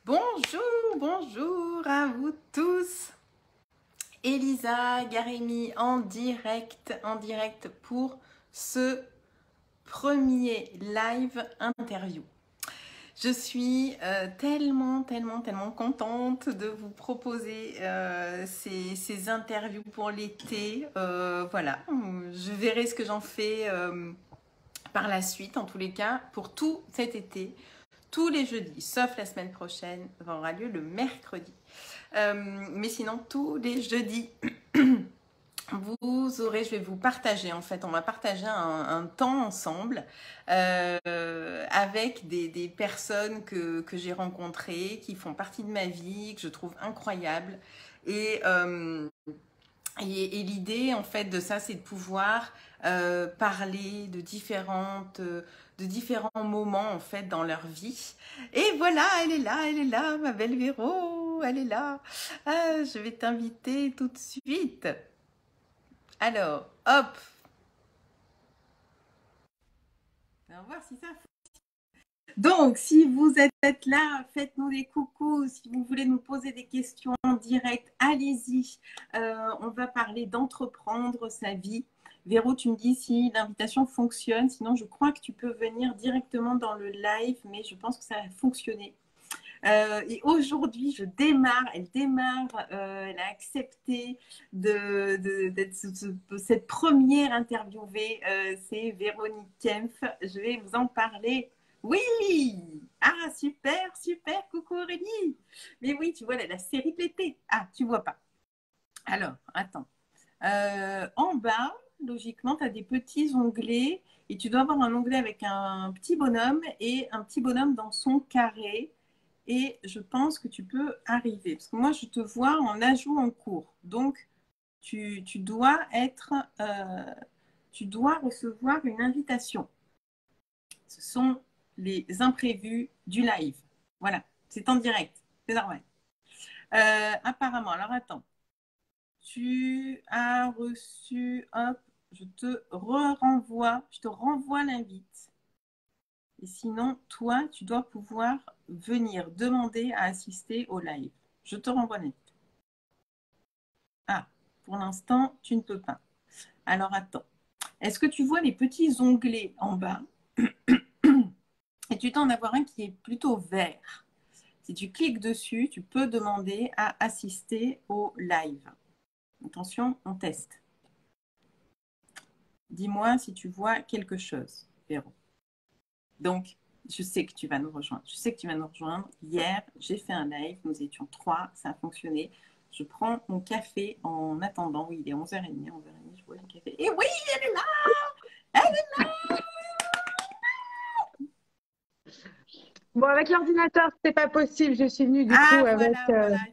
Bonjour, bonjour à vous tous. Elisa Garemi en direct pour ce premier live interview. Je suis tellement contente de vous proposer ces interviews pour l'été. Voilà, je verrai ce que j'en fais par la suite, en tous les cas, pour tout cet été. Tous les jeudis, sauf la semaine prochaine, aura lieu le mercredi. Mais sinon, tous les jeudis, je vais vous partager, en fait, on va partager un temps ensemble avec des personnes que j'ai rencontrées, qui font partie de ma vie, que je trouve incroyables. Et l'idée, en fait, de ça, c'est de pouvoir parler de différents moments, en fait, dans leur vie. Et voilà, elle est là, ma belle Véro, elle est là. Ah, je vais t'inviter tout de suite. Alors, hop. On va voir si ça fonctionne. Donc, si vous êtes là, faites-nous des coucous. Si vous voulez nous poser des questions en direct, allez-y. On va parler d'entreprendre sa vie. Véro, tu me dis si l'invitation fonctionne. Sinon, je crois que tu peux venir directement dans le live, mais je pense que ça va fonctionner. Et aujourd'hui, elle démarre, elle a accepté d'être cette première interviewée, c'est Véronique Kempf. Je vais vous en parler. Oui! Ah, super, coucou Aurélie! Mais oui, tu vois, la série de l'été. Ah, tu vois pas. Alors, attends. En bas, logiquement, tu as des petits onglets et tu dois avoir un onglet avec un petit bonhomme et un petit bonhomme dans son carré. Et je pense que tu peux arriver. Parce que moi, je te vois en ajout en cours. Donc, tu dois tu dois recevoir une invitation. Ce sont les imprévus du live. Voilà, c'est en direct. C'est normal. Apparemment, alors attends. Tu as reçu, hop, je te renvoie l'invite. Et sinon, toi, tu dois pouvoir venir demander à assister au live. Je te renvoie l'invite. Ah, pour l'instant, tu ne peux pas. Alors, attends. Est-ce que tu vois les petits onglets en bas? Et tu dois en avoir un qui est plutôt vert. Si tu cliques dessus, tu peux demander à assister au live. Attention, on teste. Dis-moi si tu vois quelque chose, Véro. Donc, je sais que tu vas nous rejoindre. Hier, j'ai fait un live. Nous étions 3. Ça a fonctionné. Je prends mon café en attendant. Oui, il est 11h30. 11h30, je bois le café. Et oui, elle est là! Elle est là! Bon, avec l'ordinateur, c'est pas possible. Je suis venue du coup Ah, voilà. Il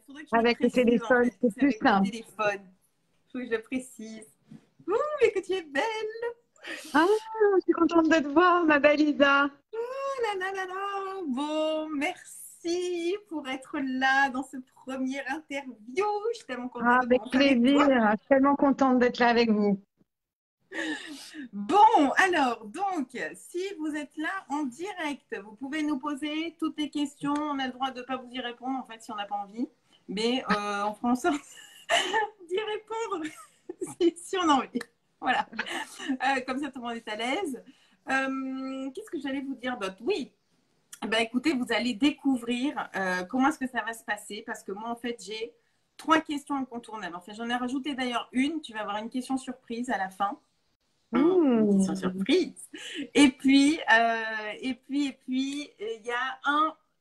faudrait que je le avec le précise, en téléphone. fait. C'est C'est plus avec le simple. téléphone. Il faut que je le précise. Ouh, mais que tu es belle! Ah, je suis contente de te voir, ma belle Isa. Là. Bon, merci pour être là dans ce premier interview. Je suis tellement Ah, contente de avec commencer avec plaisir. toi. Je suis tellement contente d'être là avec vous. Bon, alors, donc, si vous êtes là en direct, vous pouvez nous poser toutes les questions. On a le droit de ne pas vous y répondre, en fait, si on n'a pas envie. Mais on fera en sorte d'y répondre si on a envie. Voilà. Comme ça, tout le monde est à l'aise. Qu'est-ce que j'allais vous dire d'autre? Oui. Ben, écoutez, vous allez découvrir comment est-ce que ça va se passer. Parce que moi, en fait, j'ai 3 questions incontournables. Enfin, j'en ai rajouté d'ailleurs une. Tu vas avoir une question surprise à la fin. Une question surprise. Et puis, il y a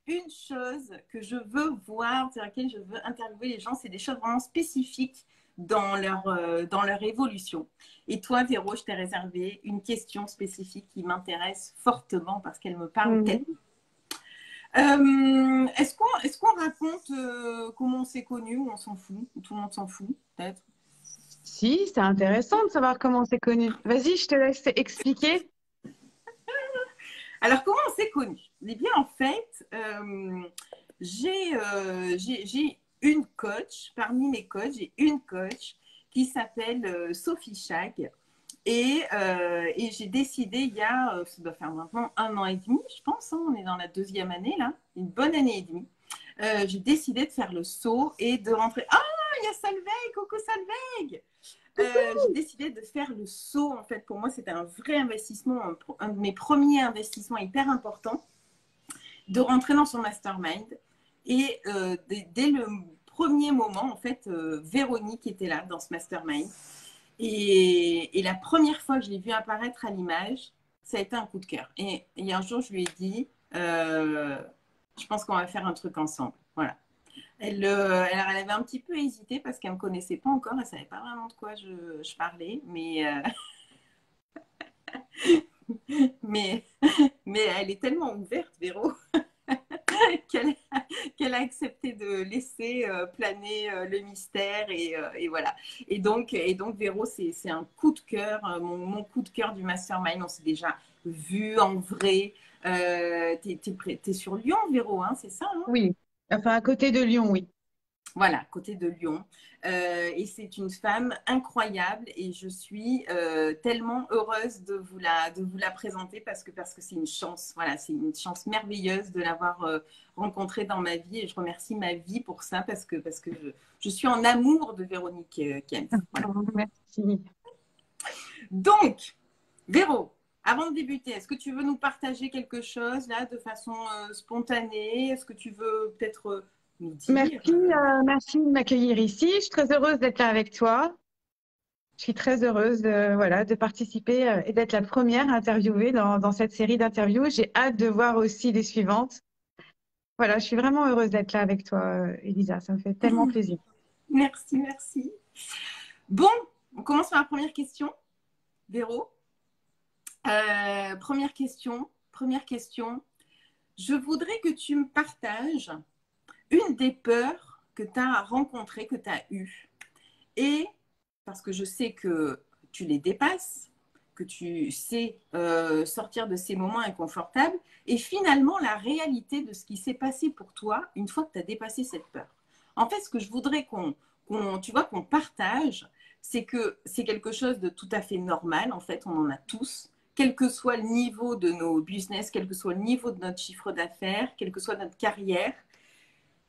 une chose que je veux voir, sur laquelle je veux interviewer les gens, c'est des choses vraiment spécifiques dans leur évolution. Et toi, Véro, je t'ai réservé une question spécifique qui m'intéresse fortement parce qu'elle me parle tellement. Est-ce qu'on raconte comment on s'est connus ou on s'en fout? Ou tout le monde s'en fout, peut-être? Si, c'est intéressant de savoir comment on s'est connus. Vas-y, je te laisse expliquer. Alors, comment on s'est connus? Eh bien, en fait, j'ai une coach, parmi mes coachs, j'ai une coach qui s'appelle Sophie Chag. Et j'ai décidé ça doit faire maintenant 1 an et demi, je pense, hein, on est dans la 2e année, là, une bonne année et demie. j'ai décidé de faire le saut et de rentrer. Ah, il y a Salveig, coucou Salveig. J'ai décidé de faire le saut. En fait, pour moi, c'était un vrai investissement, un de mes premiers investissements hyper importants, de rentrer dans son mastermind. Et dès le premier moment, en fait, Véronique était là dans ce mastermind. Et la première fois que je l'ai vue apparaître à l'image, ça a été un coup de cœur. Et un jour, je lui ai dit, je pense qu'on va faire un truc ensemble. Voilà. Elle avait un petit peu hésité parce qu'elle ne me connaissait pas encore, elle ne savait pas vraiment de quoi je parlais, mais, mais elle est tellement ouverte, Véro, qu'elle qu'elle a accepté de laisser planer le mystère et voilà. Et donc Véro, c'est un coup de cœur, mon coup de cœur du mastermind. On s'est déjà vu en vrai. T'es sur Lyon, Véro, hein, c'est ça, hein? Oui, enfin à côté de Lyon, oui. Voilà, côté de Lyon. Et c'est une femme incroyable et je suis tellement heureuse de vous la présenter parce que c'est une chance. Voilà, c'est une chance merveilleuse de l'avoir rencontrée dans ma vie et je remercie ma vie pour ça parce que je suis en amour de Véronique Kempf. Voilà. Oh, merci. Donc, Véro, avant de débuter, est-ce que tu veux nous partager quelque chose là de façon spontanée? Est-ce que tu veux peut-être nous dire Merci de m'accueillir ici. Je suis très heureuse d'être là avec toi. Je suis très heureuse voilà, de participer et d'être la première interviewée dans cette série d'interviews. J'ai hâte de voir aussi les suivantes. Voilà, je suis vraiment heureuse d'être là avec toi, Elisa. Ça me fait tellement plaisir. Merci, merci. Bon, on commence par la première question, Véro. Première question. Je voudrais que tu me partages une des peurs que tu as rencontrées, que tu as eues. Et parce que je sais que tu les dépasses, que tu sais sortir de ces moments inconfortables, et finalement la réalité de ce qui s'est passé pour toi une fois que tu as dépassé cette peur. En fait, ce que je voudrais qu'on partage, c'est que c'est quelque chose de tout à fait normal. En fait, on en a tous, quel que soit le niveau de nos business, quel que soit le niveau de notre chiffre d'affaires, quelle que soit notre carrière.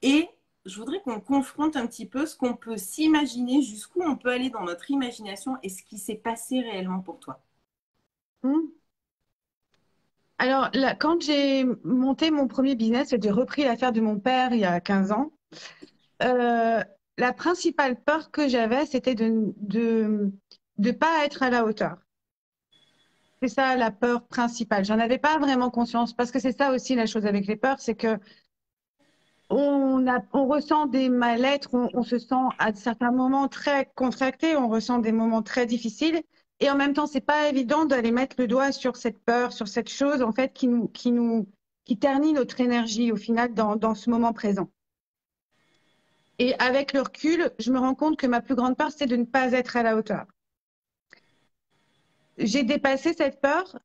Et je voudrais qu'on confronte un petit peu ce qu'on peut s'imaginer, jusqu'où on peut aller dans notre imagination et ce qui s'est passé réellement pour toi. Hmm. Alors, là, quand j'ai monté mon premier business, j'ai repris l'affaire de mon père il y a 15 ans. Euh, la principale peur que j'avais, c'était de pas être à la hauteur. C'est ça la peur principale. J'en avais pas vraiment conscience parce que c'est ça aussi la chose avec les peurs, c'est que on ressent des mal-être, on se sent à certains moments très contracté, on ressent des moments très difficiles et en même temps, c'est pas évident d'aller mettre le doigt sur cette peur, sur cette chose en fait qui ternit notre énergie au final dans ce moment présent. Et avec le recul, je me rends compte que ma plus grande peur, c'est de ne pas être à la hauteur. J'ai dépassé cette peur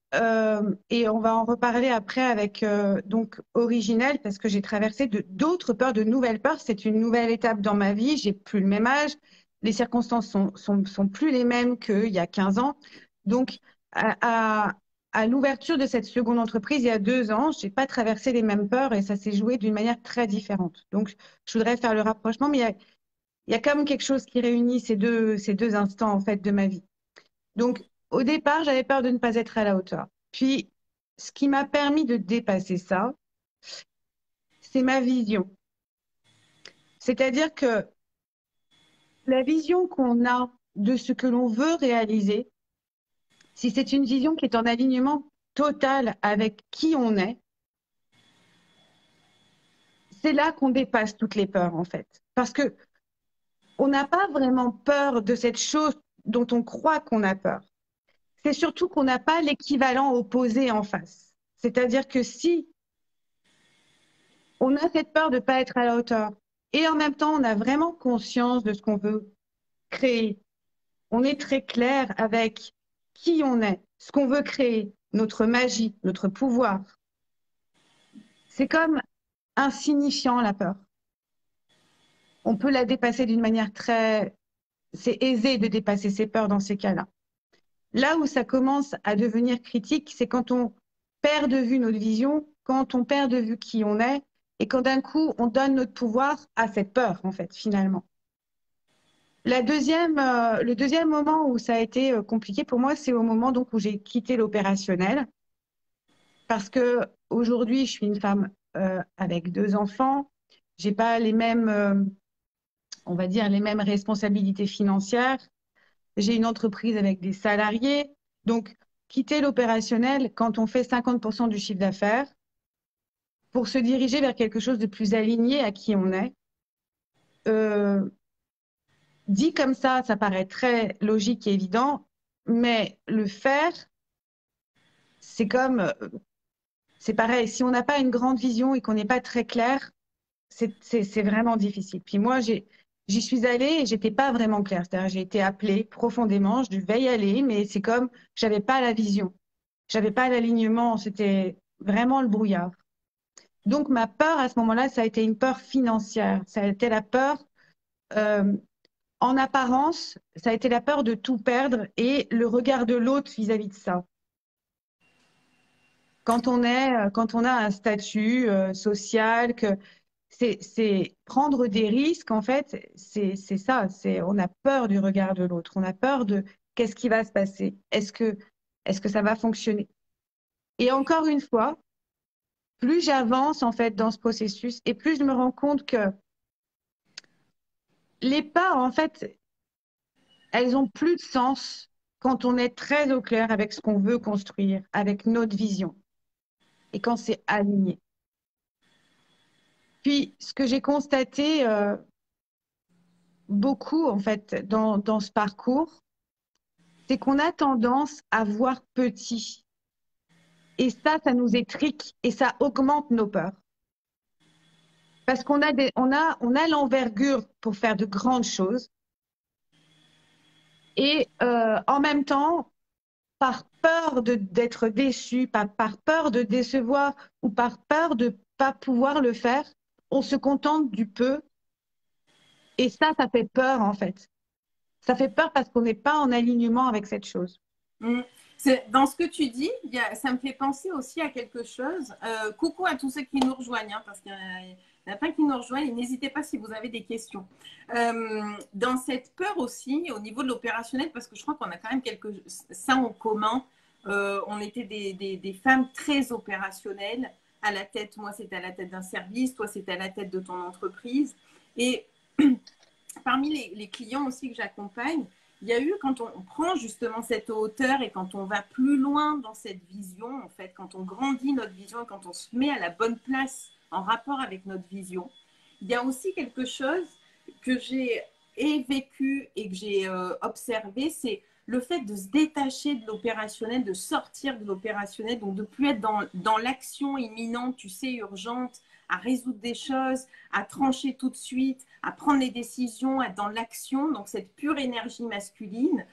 et on va en reparler après avec donc Originelle parce que j'ai traversé d'autres peurs, de nouvelles peurs. C'est une nouvelle étape dans ma vie. J'ai plus le même âge. Les circonstances sont plus les mêmes qu'il y a 15 ans. Donc, à l'ouverture de cette seconde entreprise, il y a 2 ans, j'ai pas traversé les mêmes peurs et ça s'est joué d'une manière très différente. Donc, je voudrais faire le rapprochement, mais il y a quand même quelque chose qui réunit ces deux instants en fait de ma vie. Donc, au départ, j'avais peur de ne pas être à la hauteur. Puis, ce qui m'a permis de dépasser ça, c'est ma vision. C'est-à-dire que la vision qu'on a de ce que l'on veut réaliser, si c'est une vision qui est en alignement total avec qui on est, c'est là qu'on dépasse toutes les peurs, en fait. Parce que on n'a pas vraiment peur de cette chose dont on croit qu'on a peur. C'est surtout qu'on n'a pas l'équivalent opposé en face. C'est-à-dire que si on a cette peur de ne pas être à la hauteur. Et en même temps, on a vraiment conscience de ce qu'on veut créer. On est très clair avec qui on est, ce qu'on veut créer, notre magie, notre pouvoir. C'est comme insignifiant la peur. On peut la dépasser d'une manière très... C'est aisé de dépasser ses peurs dans ces cas-là. Là où ça commence à devenir critique, c'est quand on perd de vue notre vision, quand on perd de vue qui on est et quand d'un coup, on donne notre pouvoir à cette peur, en fait, finalement. Le deuxième moment où ça a été compliqué pour moi, c'est au moment donc, où j'ai quitté l'opérationnel, parce que aujourd'hui, je suis une femme avec 2 enfants, j'ai pas les mêmes, on va dire, les mêmes responsabilités financières. J'ai une entreprise avec des salariés. Donc, quitter l'opérationnel quand on fait 50% du chiffre d'affaires pour se diriger vers quelque chose de plus aligné à qui on est. Euh, Dit comme ça paraît très logique et évident, mais le faire, c'est comme, c'est pareil. Si on n'a pas une grande vision et qu'on n'est pas très clair, c'est vraiment difficile. Puis moi, j'y suis allée et j'étais pas vraiment claire. C'est-à-dire, j'ai été appelée profondément, je devais y aller, mais c'est comme, j'avais pas la vision. J'avais pas l'alignement, c'était vraiment le brouillard. Donc, ma peur à ce moment-là, ça a été une peur financière. Ça a été la peur, euh, en apparence, ça a été la peur de tout perdre et le regard de l'autre vis-à-vis de ça. Quand on a un statut social, que c'est prendre des risques, en fait, c'est ça. On a peur du regard de l'autre. On a peur de qu'est-ce qui va se passer. Est-ce que ça va fonctionner? Et encore une fois, plus j'avance en fait dans ce processus et plus je me rends compte que les peurs, en fait, elles ont plus de sens quand on est très au clair avec ce qu'on veut construire, avec notre vision et quand c'est aligné. Puis, ce que j'ai constaté beaucoup, en fait, dans ce parcours, c'est qu'on a tendance à voir petit. Et ça nous étrique et ça augmente nos peurs. Parce on a l'envergure pour faire de grandes choses. Et en même temps, par peur d'être déçu, par peur de décevoir ou par peur de pas pouvoir le faire, on se contente du peu. Et ça fait peur en fait. Ça fait peur parce qu'on n'est pas en alignement avec cette chose. Mm. Dans ce que tu dis, ça me fait penser aussi à quelque chose. Coucou à tous ceux qui nous rejoignent, hein, parce qu'il y en a plein qui nous rejoignent et n'hésitez pas si vous avez des questions. Dans cette peur aussi, au niveau de l'opérationnel, parce que je crois qu'on a quand même ça en commun, on était des femmes très opérationnelles à la tête. Moi, c'était à la tête d'un service, toi, c'était à la tête de ton entreprise. Et parmi les clients aussi que j'accompagne, il y a eu, quand on prend justement cette hauteur et quand on va plus loin dans cette vision, en fait, quand on grandit notre vision, quand on se met à la bonne place en rapport avec notre vision, il y a aussi quelque chose que j'ai vécu et que j'ai observé, c'est le fait de se détacher de l'opérationnel, de sortir de l'opérationnel, donc de plus être dans l'action imminente, tu sais, urgente, à résoudre des choses, à trancher tout de suite, à prendre les décisions, à être dans l'action, donc cette pure énergie masculine.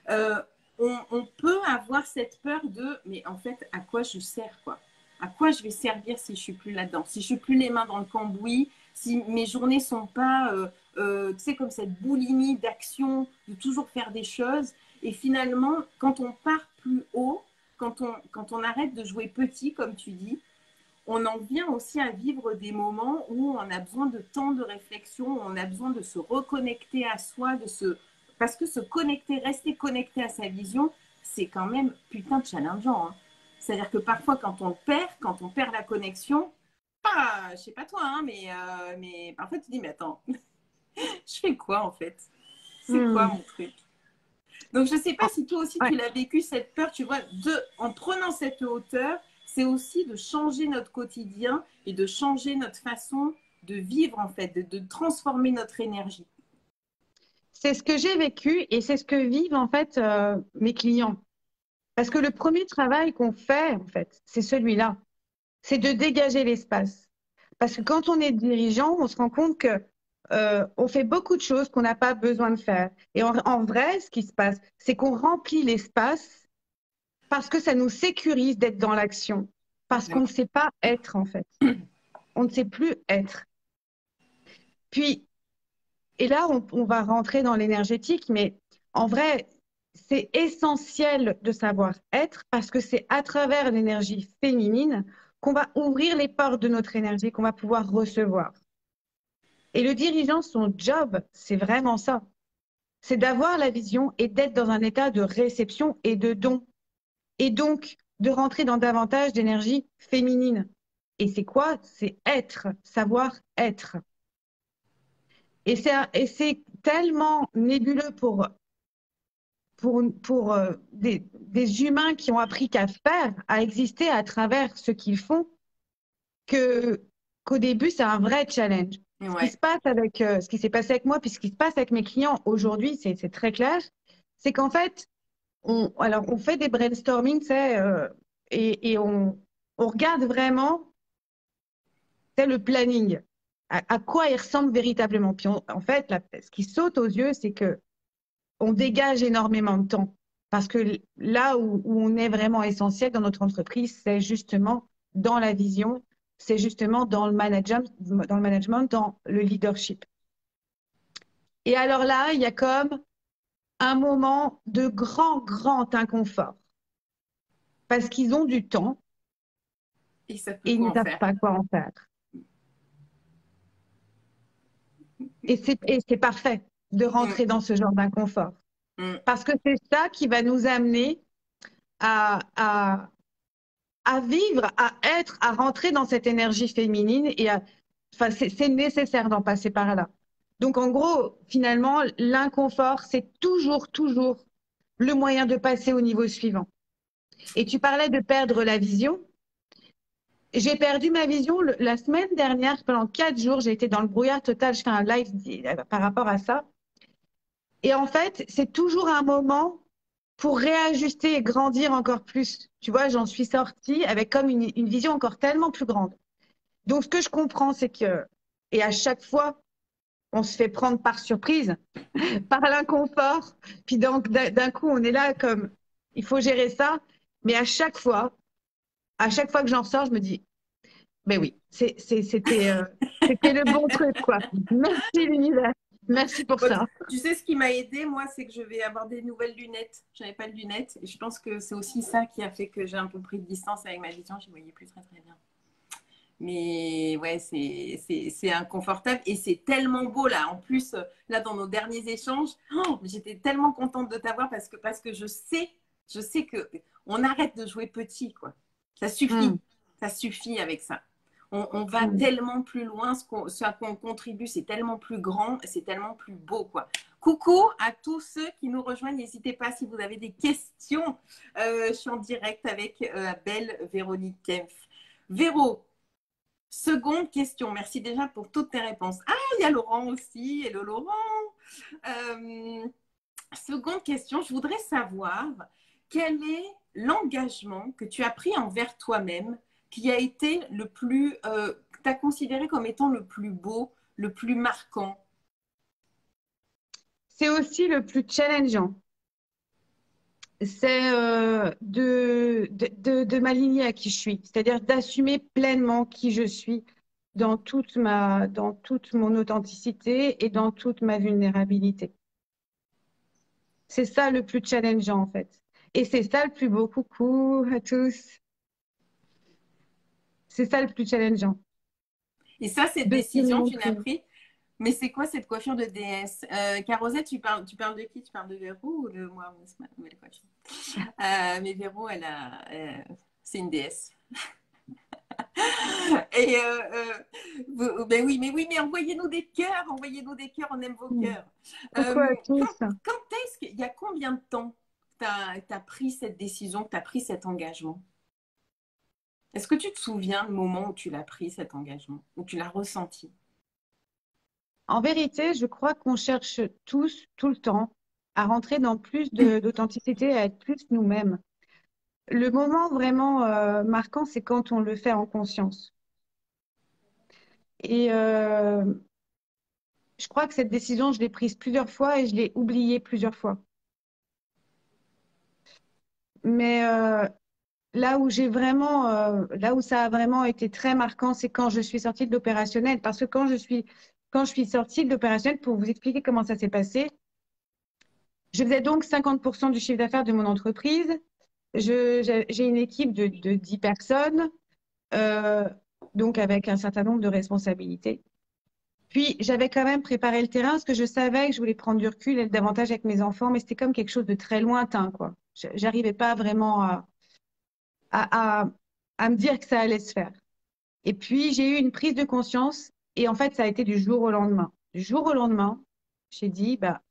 On peut avoir cette peur de, mais en fait, à quoi je sers, quoi? À quoi je vais servir si je suis plus là-dedans? Si je suis plus les mains dans le cambouis, si mes journées sont pas, tu sais, comme cette boulimie d'action, de toujours faire des choses. Et finalement, quand on part plus haut, quand on arrête de jouer petit, comme tu dis, on en vient aussi à vivre des moments où on a besoin de temps de réflexion, où on a besoin de se reconnecter à soi, parce que se connecter, rester connecté à sa vision, c'est quand même putain de challengeant, hein. C'est-à-dire que parfois, quand on perd la connexion, je sais pas toi, hein, mais parfois tu dis, mais attends, je fais quoi en fait? C'est quoi mon truc? Donc, je ne sais pas si toi aussi Ouais. tu l'as vécu, cette peur, tu vois, en prenant cette hauteur, c'est aussi de changer notre quotidien et de changer notre façon de vivre, en fait, de transformer notre énergie. C'est ce que j'ai vécu et c'est ce que vivent en fait mes clients. Parce que le premier travail qu'on fait, en fait, c'est celui-là. C'est de dégager l'espace. Parce que quand on est dirigeant, on se rend compte que on fait beaucoup de choses qu'on n'a pas besoin de faire. Et en vrai, ce qui se passe, c'est qu'on remplit l'espace parce que ça nous sécurise d'être dans l'action. Parce qu'on ne sait pas être, en fait. On ne sait plus être. Puis, et là, on va rentrer dans l'énergétique, mais en vrai, c'est essentiel de savoir être parce que c'est à travers l'énergie féminine qu'on va ouvrir les portes de notre énergie, qu'on va pouvoir recevoir. Et le dirigeant, son job, c'est vraiment ça. C'est d'avoir la vision et d'être dans un état de réception et de don. Et donc, de rentrer dans davantage d'énergie féminine. Et c'est quoi? C'est être, savoir être. Et c'est tellement nébuleux pour des humains qui ont appris qu'à faire, à exister à travers ce qu'ils font, qu'au début, c'est un vrai challenge. Ce qui Ouais. se passe avec, ce qui s'est passé avec moi, puis ce qui se passe avec mes clients aujourd'hui, c'est très clair, c'est qu'en fait, alors on fait des brainstorming, et on regarde vraiment, c'est le planning, à quoi il ressemble véritablement. Puis en fait, ce qui saute aux yeux, c'est que on dégage énormément de temps. Parce que là où on est vraiment essentiel dans notre entreprise, c'est justement dans la vision, c'est justement dans le management, dans le leadership. Et alors là, il y a comme un moment de grand, grand inconfort. Parce qu'ils ont du temps Et ça peut et ils quoi ne en savent faire? pas quoi en faire. Et c'est parfait de Mm, rentrer dans ce genre d'inconfort. mm. Parce que c'est ça qui va nous amener à, à, à vivre, à être, à rentrer dans cette énergie féminine enfin, c'est nécessaire d'en passer par là. Donc, en gros, finalement, l'inconfort, c'est toujours, toujours le moyen de passer au niveau suivant. Et tu parlais de perdre la vision. J'ai perdu ma vision la semaine dernière, pendant 4 jours, j'ai été dans le brouillard total. Je fais un live par rapport à ça. Et en fait, c'est toujours un moment pour réajuster et grandir encore plus. Tu vois, j'en suis sortie avec comme une vision encore tellement plus grande. Donc, ce que je comprends, c'est que, et à chaque fois, on se fait prendre par surprise, par l'inconfort, puis donc d'un coup, on est là comme, il faut gérer ça, mais à chaque fois que j'en ressors, je me dis, ben oui, c'était le bon truc, quoi. Merci l'univers, merci pour Bon, ça. tu sais, ce qui m'a aidé, moi, c'est que je vais avoir des nouvelles lunettes. Je n'avais pas de lunettes. Et je pense que c'est aussi ça qui a fait que j'ai un peu pris de distance avec ma vision. Je ne voyais plus très, très bien. Mais ouais, c'est inconfortable et c'est tellement beau là. En plus, là, dans nos derniers échanges, oh, j'étais tellement contente de t'avoir parce que je sais que on arrête de jouer petit, quoi. Mm, Ça suffit avec ça. On va mm. tellement plus loin, ce à quoi on contribue, c'est tellement plus grand, c'est tellement plus beau, quoi. Coucou à tous ceux qui nous rejoignent. N'hésitez pas si vous avez des questions. Je suis en direct avec Belle Véronique Kempf. Véro, seconde question. Merci déjà pour toutes tes réponses. Ah, il y a Laurent aussi. Hello Laurent. Euh, Seconde question. Je voudrais savoir quel est l'engagement que tu as pris envers toi-même qui a été que tu as considéré comme étant le plus beau, le plus marquant. C'est aussi le plus challengeant. C'est de m'aligner à qui je suis, c'est-à-dire d'assumer pleinement qui je suis dans toute mon authenticité et dans toute ma vulnérabilité. C'est ça le plus challengeant en fait. Et c'est ça le plus beau. Coucou à tous. C'est ça le plus challengeant. Et ça, cette De se décision, tu l'as montrer. prise. Mais c'est quoi cette coiffure de déesse Carosette, tu parles de qui? Tu parles de Véro ou de moi? C'est ma nouvelle coiffure. Mais Véro, c'est une déesse. Et ben oui, mais envoyez-nous des cœurs, on aime vos Hmm. cœurs. Coucou à tous. Quand est-ce qu'il y a combien de temps tu as pris cette décision, que tu as pris cet engagement? Est-ce que tu te souviens le moment où tu l'as pris, cet engagement, où tu l'as ressenti? En vérité, je crois qu'on cherche tous, tout le temps, à rentrer dans plus d'authenticité, à être plus nous-mêmes. Le moment vraiment marquant, c'est quand on le fait en conscience. Et je crois que cette décision, je l'ai prise plusieurs fois et je l'ai oubliée plusieurs fois. Mais là où ça a vraiment été très marquant, c'est quand je suis sortie de l'opérationnel. Parce que quand je suis sortie de l'opérationnel, pour vous expliquer comment ça s'est passé, je faisais donc 50% du chiffre d'affaires de mon entreprise. J'ai une équipe de 10 personnes. euh, donc avec un certain nombre de responsabilités. Puis j'avais quand même préparé le terrain parce que je savais que je voulais prendre du recul et davantage avec mes enfants, mais c'était comme quelque chose de très lointain, quoi. J'arrivais pas vraiment à, à, à me dire que ça allait se faire. Et puis j'ai eu une prise de conscience et en fait ça a été du jour au lendemain. Du jour au lendemain, j'ai dit, bah,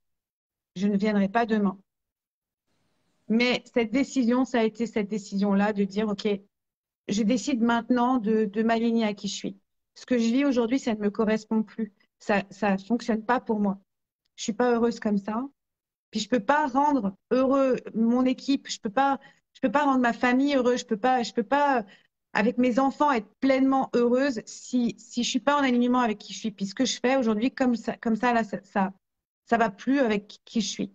je ne viendrai pas demain. Mais cette décision, ça a été cette décision-là de dire, OK, je décide maintenant de m'aligner à qui je suis. Ce que je vis aujourd'hui, ça ne me correspond plus. Ça fonctionne pas pour moi. Je suis pas heureuse comme ça. Puis je peux pas rendre heureux mon équipe. Je peux pas rendre ma famille heureuse. Je peux pas avec mes enfants être pleinement heureuse si je suis pas en alignement avec qui je suis. Puis ce que je fais aujourd'hui, comme ça là, ça va plus avec qui je suis.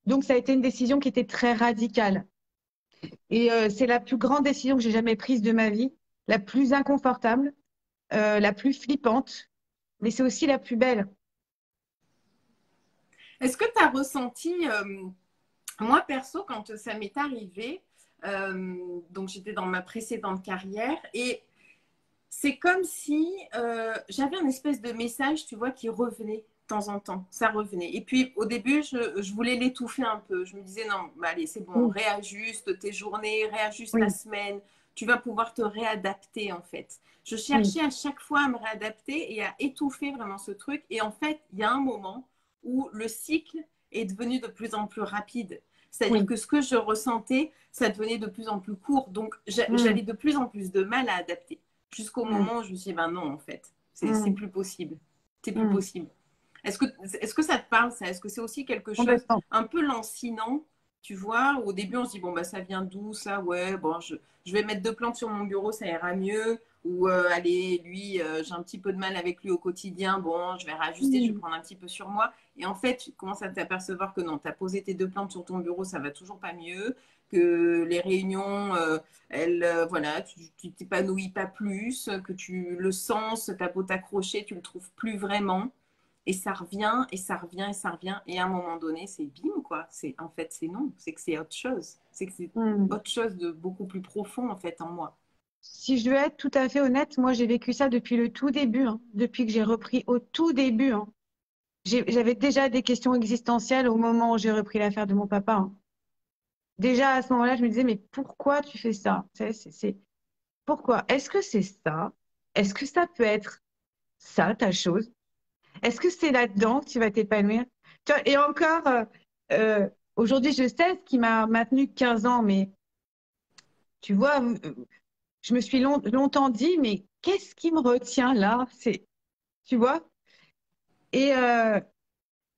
Donc ça a été une décision qui était très radicale. Et c'est la plus grande décision que j'ai jamais prise de ma vie, la plus inconfortable, la plus flippante, mais c'est aussi la plus belle. Est-ce que tu as ressenti, moi perso, quand ça m'est arrivé, donc j'étais dans ma précédente carrière et c'est comme si j'avais un espèce de message, tu vois, qui revenait de temps en temps. Ça revenait. Et puis au début, je voulais l'étouffer un peu. Je me disais, non, bah, allez, c'est bon, Oui, réajuste tes journées, réajuste ta oui, semaine. Tu vas pouvoir te réadapter, en fait. Je oui, cherchais à chaque fois à me réadapter et à étouffer vraiment ce truc. Et en fait, il y a un moment où le cycle est devenu de plus en plus rapide. C'est-à-dire oui. que ce que je ressentais, ça devenait de plus en plus court. Donc, Mm, j'avais de plus en plus de mal à adapter. Jusqu'au mm, moment où je me suis dit, ben non, en fait, c'est mm, plus possible. C'est plus mm. possible. Est-ce que ça te parle, ça? Est-ce que c'est aussi quelque chose Complètement. un peu lancinant, tu vois? Au début, on se dit, bon, bah, ça vient d'où, ça? Ouais, bon, je vais mettre 2 plantes sur mon bureau, ça ira mieux. Ou, allez, lui, j'ai un petit peu de mal avec lui au quotidien, bon, je vais rajuster, je vais Mm, prendre un petit peu sur moi. Et en fait, tu commences à t'apercevoir que non, tu as posé tes 2 plantes sur ton bureau, ça va toujours pas mieux, que les réunions, voilà, tu t'épanouis pas plus, que le sens, t'as beau t'accrocher, tu le trouves plus vraiment. Et ça revient, et ça revient, et ça revient. Et à un moment donné, c'est bim, quoi. En fait, c'est non. C'est que c'est autre chose. C'est que c'est mm. autre chose de beaucoup plus profond, en fait, en moi. Si je dois être tout à fait honnête, moi j'ai vécu ça depuis le tout début, hein, depuis que j'ai repris au tout début, hein. J'avais déjà des questions existentielles au moment où j'ai repris l'affaire de mon papa, hein. Déjà à ce moment-là, je me disais, mais pourquoi tu fais ça? Pourquoi? Est-ce que c'est ça? Est-ce que ça peut être ça, ta chose? Est-ce que c'est là-dedans que tu vas t'épanouir? Tu vois, et encore, euh, aujourd'hui, je sais ce qui m'a maintenu 15 ans, mais tu vois, je me suis longtemps dit, mais qu'est-ce qui me retient là? Tu vois? Et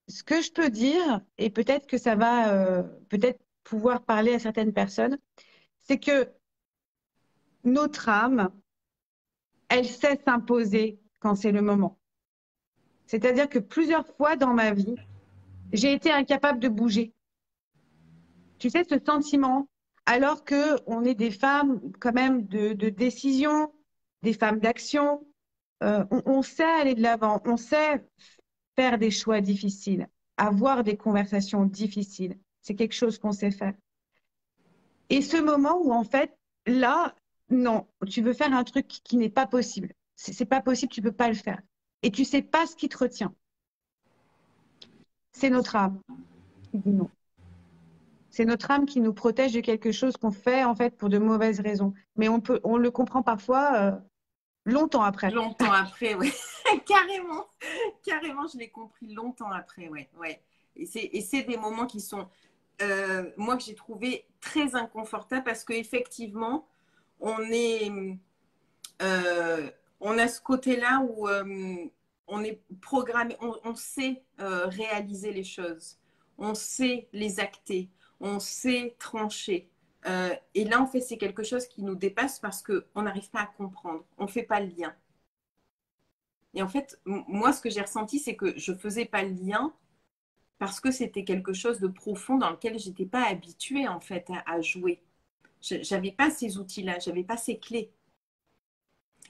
ce que je peux dire, et peut-être que ça va peut-être pouvoir parler à certaines personnes, c'est que notre âme, elle sait s'imposer quand c'est le moment. C'est-à-dire que plusieurs fois dans ma vie, j'ai été incapable de bouger. Tu sais, ce sentiment, alors que on est des femmes quand même de décision, des femmes d'action, on sait aller de l'avant, on sait faire des choix difficiles, avoir des conversations difficiles. C'est quelque chose qu'on sait faire. Et ce moment où en fait, là, non, tu veux faire un truc qui n'est pas possible. C'est pas possible, tu peux pas le faire. Et tu sais pas ce qui te retient. C'est notre âme qui dit non. C'est notre âme qui nous protège de quelque chose qu'on fait en fait pour de mauvaises raisons. Mais on le comprend parfois longtemps après. Longtemps après, ouais. Carrément. Carrément, je l'ai compris longtemps après, ouais. Ouais. Et c'est des moments qui sont, moi, que j'ai trouvé très inconfortables parce qu'effectivement, on est, euh, on a ce côté-là où on est programmé, on sait réaliser les choses, on sait les acter, on sait trancher. Et là, en fait, c'est quelque chose qui nous dépasse parce qu'on n'arrive pas à comprendre, on ne fait pas le lien. Et en fait, moi, ce que j'ai ressenti, c'est que je ne faisais pas le lien parce que c'était quelque chose de profond dans lequel je n'étais pas habituée, en fait, à jouer. Je n'avais pas ces outils-là, je n'avais pas ces clés.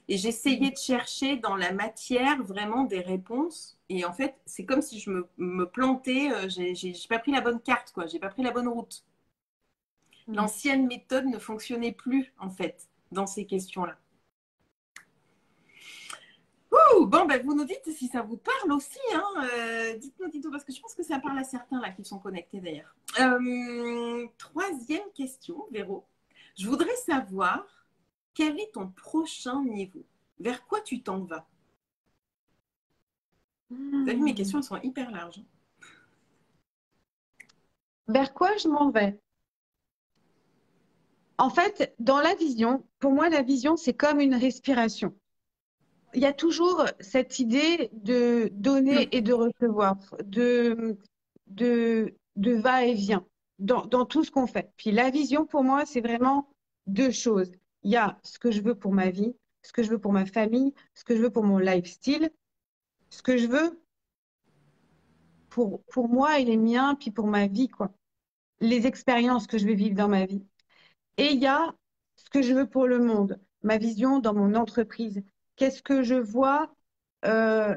Et j'essayais de chercher dans la matière vraiment des réponses. Et en fait, c'est comme si je me plantais, j'ai pas pris la bonne carte, quoi. J'ai pas pris la bonne route. Mm. L'ancienne méthode ne fonctionnait plus, en fait, dans ces questions-là. Ouh, bon, ben, vous nous dites si ça vous parle aussi. Hein. Dites-nous, parce que je pense que ça parle à certains là qui sont connectés d'ailleurs. Troisième question, Véro. Je voudrais savoir quel est ton prochain niveau? Vers quoi tu t'en vas? Vous avez vu, mes questions elles sont hyper larges. Vers quoi je m'en vais? En fait, dans la vision, pour moi, la vision, c'est comme une respiration. Il y a toujours cette idée de donner et de recevoir, de va-et-vient dans tout ce qu'on fait. Puis la vision, pour moi, c'est vraiment deux choses. Il y a ce que je veux pour ma vie, ce que je veux pour ma famille, ce que je veux pour mon lifestyle, ce que je veux pour moi et les miens, puis pour ma vie, quoi. Les expériences que je vais vivre dans ma vie. Et il y a ce que je veux pour le monde, ma vision dans mon entreprise. Qu'est-ce que je vois euh,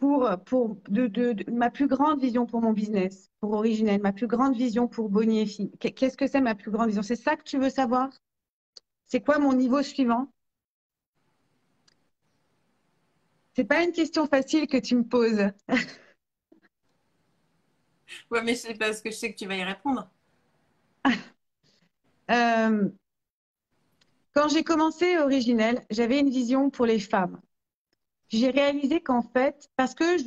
ma plus grande vision pour mon business, pour Originel, ma plus grande vision pour Bonnie et Fille. Qu'est-ce que c'est ma plus grande vision? C'est ça que tu veux savoir? C'est quoi mon niveau suivant? C'est pas une question facile que tu me poses. Ouais, mais c'est parce que je sais que tu vas y répondre. Euh, quand j'ai commencé Originel, j'avais une vision pour les femmes. J'ai réalisé qu'en fait, parce que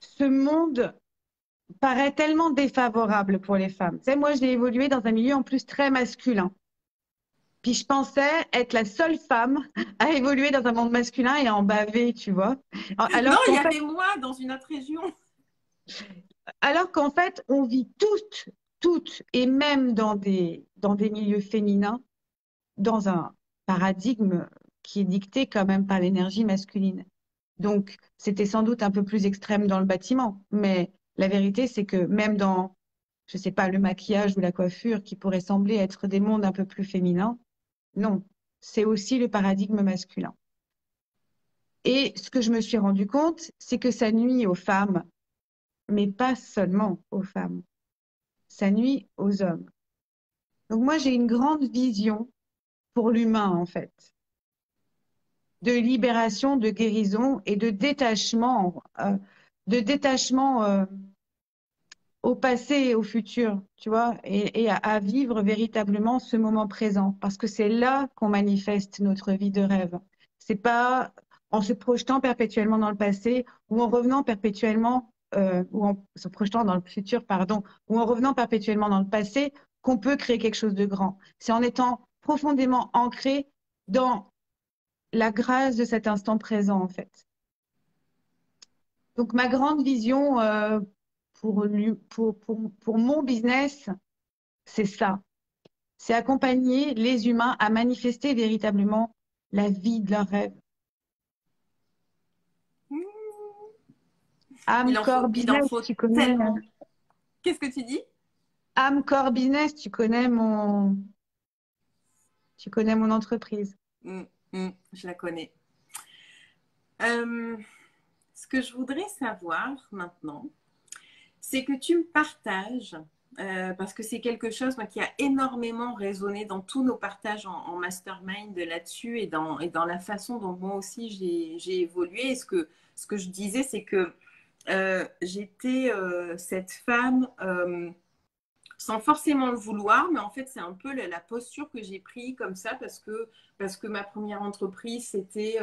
ce monde paraît tellement défavorable pour les femmes. Tu sais, moi, j'ai évolué dans un milieu en plus très masculin. Puis je pensais être la seule femme à évoluer dans un monde masculin et à en baver, tu vois. Non, Alors il y qu'en fait, avait moi dans une autre région. on vit toutes, et même dans des milieux féminins, dans un paradigme qui est dicté quand même par l'énergie masculine. Donc, c'était sans doute un peu plus extrême dans le bâtiment, mais la vérité, c'est que même dans, je sais pas, le maquillage ou la coiffure, qui pourrait sembler être des mondes un peu plus féminins, non, c'est aussi le paradigme masculin. Et ce que je me suis rendu compte, c'est que ça nuit aux femmes, mais pas seulement aux femmes, ça nuit aux hommes. Donc moi, j'ai une grande vision pour l'humain, en fait, de libération, de guérison et de détachement au passé et au futur, tu vois, et à vivre véritablement ce moment présent, parce que c'est là qu'on manifeste notre vie de rêve. C'est pas en se projetant perpétuellement dans le passé ou en revenant perpétuellement, ou en se projetant dans le futur, pardon, ou en revenant perpétuellement dans le passé qu'on peut créer quelque chose de grand. C'est en étant profondément ancré dans la grâce de cet instant présent, en fait. Donc, ma grande vision pour mon business, c'est ça. C'est accompagner les humains à manifester véritablement la vie de leurs rêves. Âme-corps Il en business, faut tu connais. tellement. Qu'est-ce que tu dis? Âme-corps business, tu connais mon entreprise. Je la connais. Euh, Ce que je voudrais savoir maintenant, c'est que tu me partages, parce que c'est quelque chose moi, qui a énormément résonné dans tous nos partages en mastermind là-dessus et dans la façon dont moi aussi j'ai évolué. Et ce que je disais, c'est que j'étais cette femme sans forcément le vouloir, mais en fait, c'est un peu la posture que j'ai prise comme ça parce que ma première entreprise, c'était.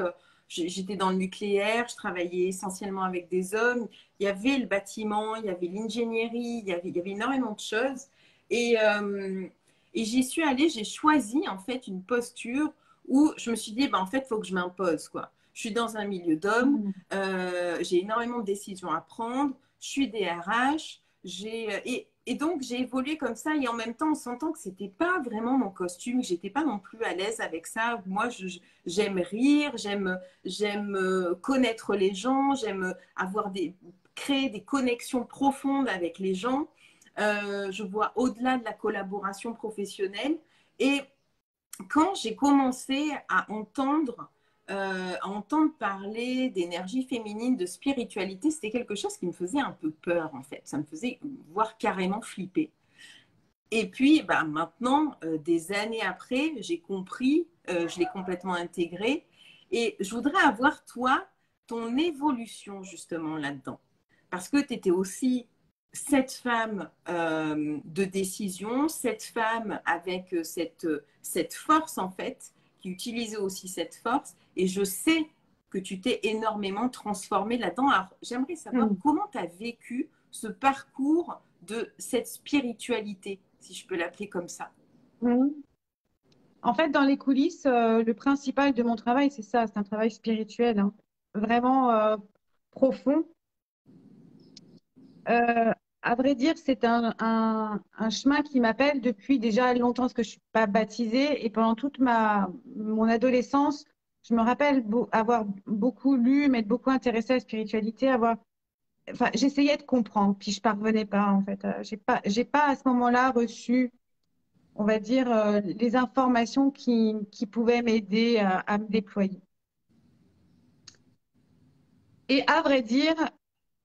J'étais dans le nucléaire, je travaillais essentiellement avec des hommes. Il y avait le bâtiment, il y avait l'ingénierie, il y avait énormément de choses. Et, euh, et j'y suis allée, j'ai choisi en fait une posture où je me suis dit, bah, en fait, il faut que je m'impose, quoi. Je suis dans un milieu d'hommes, Mm. j'ai énormément de décisions à prendre, je suis DRH, et donc j'ai évolué comme ça et en même temps on s'entend que c'était pas vraiment mon costume, que j'étais pas non plus à l'aise avec ça. Moi j'aime rire, j'aime connaître les gens, j'aime créer des connexions profondes avec les gens. Je vois au-delà de la collaboration professionnelle et quand j'ai commencé à entendre parler d'énergie féminine, de spiritualité, c'était quelque chose qui me faisait un peu peur en fait. Ça me faisait voire carrément flipper. Et puis bah, maintenant, des années après, j'ai compris je l'ai complètement intégré. Et je voudrais avoir, toi, ton évolution justement là-dedans. Parce que tu étais aussi cette femme de décision, cette femme avec cette force en fait, qui utilisait aussi cette force. Et je sais que tu t'es énormément transformée là-dedans. Alors, j'aimerais savoir comment tu as vécu ce parcours de cette spiritualité, si je peux l'appeler comme ça. En fait, dans les coulisses, le principal de mon travail, c'est ça, c'est un travail spirituel, hein, vraiment profond. Euh, à vrai dire, c'est un chemin qui m'appelle depuis déjà longtemps, parce que je suis pas baptisée, et pendant toute mon adolescence, je me rappelle avoir beaucoup lu, m'être beaucoup intéressée à la spiritualité, enfin, j'essayais de comprendre, puis je parvenais pas en fait. J'ai pas à ce moment-là reçu, on va dire, les informations qui pouvaient m'aider à me déployer. Et à vrai dire,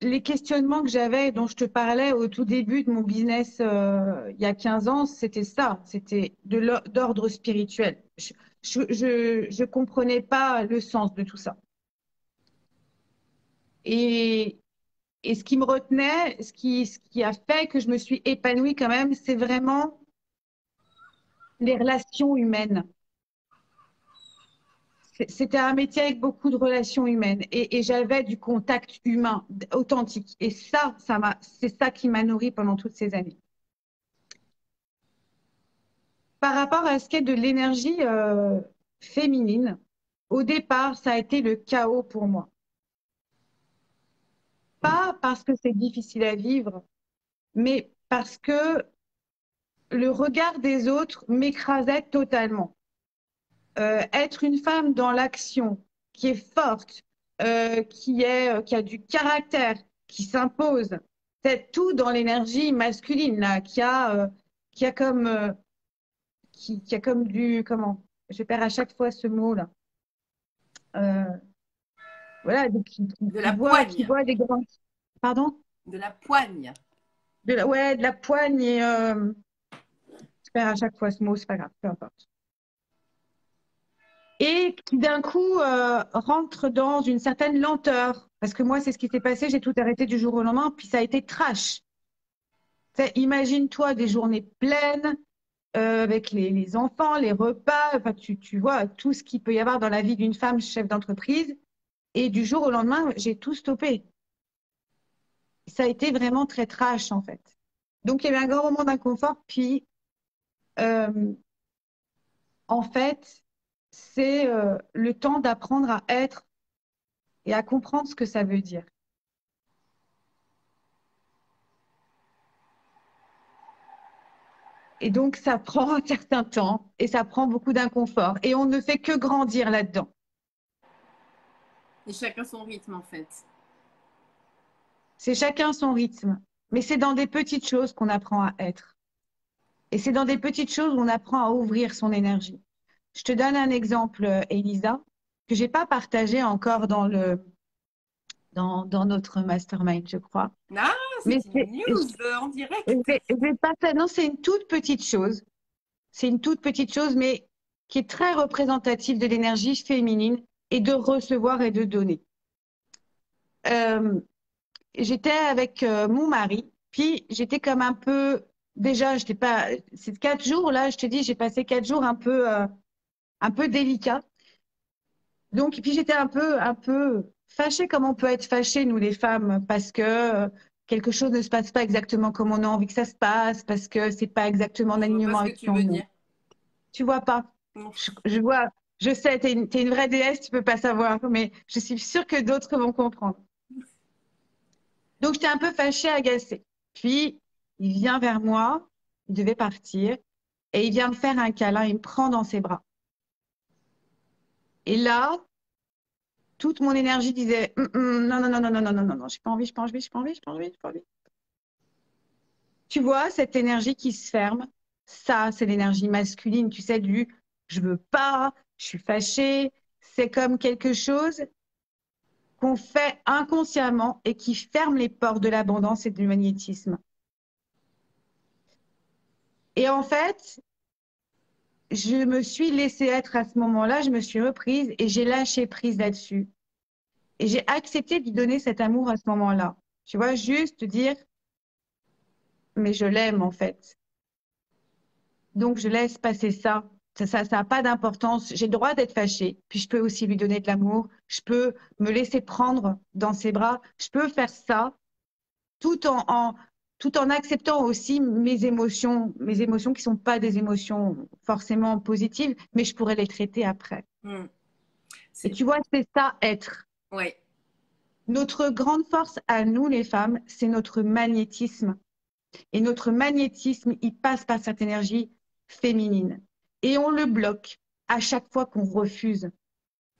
les questionnements que j'avais, dont je te parlais au tout début de mon business il y a 15 ans, c'était ça, c'était d'ordre spirituel. Je comprenais pas le sens de tout ça. Et, et ce qui me retenait, ce qui a fait que je me suis épanouie quand même, c'est vraiment les relations humaines. C'était un métier avec beaucoup de relations humaines et j'avais du contact humain authentique. Et c'est ça qui m'a nourrie pendant toutes ces années. Par rapport à ce qu'est de l'énergie féminine, au départ, ça a été le chaos pour moi. Pas parce que c'est difficile à vivre, mais parce que le regard des autres m'écrasait totalement. Être une femme dans l'action, qui est forte, qui a du caractère, qui s'impose, c'est tout dans l'énergie masculine là, qui a comme, qui a comme du, comment, je perds à chaque fois ce mot là. Euh, voilà, donc, De la poigne. qui voit des grands. Pardon? De la poigne. Ouais, de la poigne et je perds à chaque fois ce mot, c'est pas grave, peu importe. Et qui d'un coup rentre dans une certaine lenteur. Parce que moi, c'est ce qui s'est passé, j'ai tout arrêté du jour au lendemain, puis ça a été trash. Imagine-toi des journées pleines avec les enfants, les repas, enfin, tu vois tout ce qu'il peut y avoir dans la vie d'une femme chef d'entreprise. Et du jour au lendemain, j'ai tout stoppé. Ça a été vraiment très trash en fait. Donc il y avait un grand moment d'inconfort, puis euh, en fait, c'est le temps d'apprendre à être et à comprendre ce que ça veut dire. Et donc, ça prend un certain temps et ça prend beaucoup d'inconfort. Et on ne fait que grandir là-dedans. Et chacun son rythme, en fait. C'est chacun son rythme. Mais c'est dans des petites choses qu'on apprend à être. Et c'est dans des petites choses où on apprend à ouvrir son énergie. Je te donne un exemple, Elisa, que j'ai pas partagé encore dans notre mastermind, je crois. Ah, Mais c'est une news en direct. non, c'est une toute petite chose. C'est une toute petite chose, mais qui est très représentative de l'énergie féminine et de recevoir et de donner. J'étais avec mon mari, puis j'étais comme un peu, déjà, j'étais pas, ces 4 jours là, je te dis, j'ai passé 4 jours un peu délicats. Donc, puis j'étais un peu fâchée comme on peut être fâchée, nous les femmes, parce que quelque chose ne se passe pas exactement comme on a envie que ça se passe, parce que c'est pas exactement en Je vois pas alignement ce que avec tu son veux nom. dire. Tu vois pas? Non. Je vois, je sais, t'es une vraie déesse, tu peux pas savoir, mais je suis sûre que d'autres vont comprendre. Donc, j'étais un peu fâchée, agacée. Puis, il vient vers moi, il devait partir, et il vient me faire un câlin, il me prend dans ses bras. Et là, toute mon énergie disait, non, non, non, non, non, non, non, non, non, j'ai pas envie, j'ai pas envie, j'ai pas envie, j'ai pas envie, j'ai pas envie. Tu vois, cette énergie qui se ferme, ça, c'est l'énergie masculine, tu sais, du je veux pas, je suis fâchée. C'est comme quelque chose qu'on fait inconsciemment et qui ferme les portes de l'abondance et du magnétisme. Et en fait, je me suis laissée être à ce moment-là, je me suis reprise et j'ai lâché prise là-dessus. Et j'ai accepté de lui donner cet amour à ce moment-là. Tu vois, juste dire, mais je l'aime en fait. Donc, je laisse passer ça. Ça a pas d'importance. J'ai le droit d'être fâchée. Puis, je peux aussi lui donner de l'amour. Je peux me laisser prendre dans ses bras. Je peux faire ça tout tout en acceptant aussi mes émotions qui sont pas des émotions forcément positives, mais je pourrais les traiter après. Hmm. Et tu vois, c'est ça, être. Ouais. Notre grande force à nous, les femmes, c'est notre magnétisme. Et notre magnétisme, il passe par cette énergie féminine. Et on le bloque à chaque fois qu'on refuse